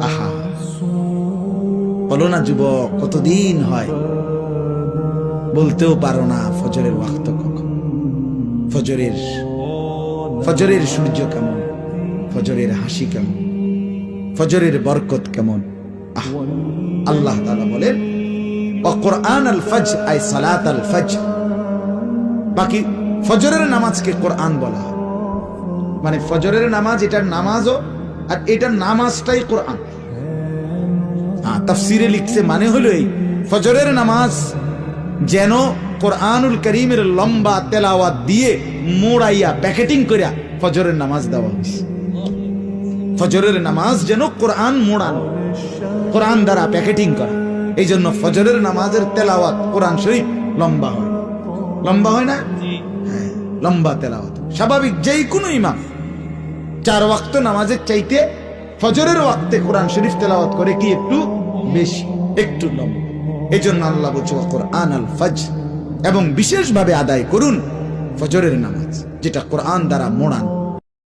আহা, বলো না যুবক, কতদিন হয় বলতেও পারো না ফজরের ওয়াক্ত কখন, ফজরের সূর্য কেমন, ফজরের হাসি কেমন, ফজরের বরকত কেমন। আল্লাহ তাআলা বলেন কুরআন আল ফজর আই সালাত আল ফজর। বাকি ফজরের নামাজকে কোরআন বলা হয়, মানে ফজরের নামাজ এটার নামাজও, আর এটার নামাজটাই কোরআন। তাফসিরে লিখছে মানে হলো এই, ফজরের নামাজ যেন কোরআনুল কারীমের লম্বা তেলাওয়াত দিয়ে মোড়াইয়া প্যাকেটিং করিয়া ফজরের নামাজ দেওয়া হয়েছে। ফজরের নামাজ যেন কোরআন মোড়ানো, কোরআন দ্বারা প্যাকেটিং করা। এই জন্য ফজরের নামাজের তেলাওয়াত কোরআন শরীফ লম্বা হয়, লম্বা হয় না? হ্যাঁ, লম্বা তেলাওয়াত স্বাভাবিক। যেই কোনো ইমাম 4 ওয়াক্ত নামাজের চাইতে ফজরের ওয়াক্তে কোরআন শরীফ তেলাওয়াত করে কি একটু বেশি, একটু লম্বা। এই জন্য আল্লাহ বলছে কোরআন আল ফজর, এবং বিশেষভাবে আদায় করুন ফজরের নামাজ, যেটা কোরআন দ্বারা মোড়ান।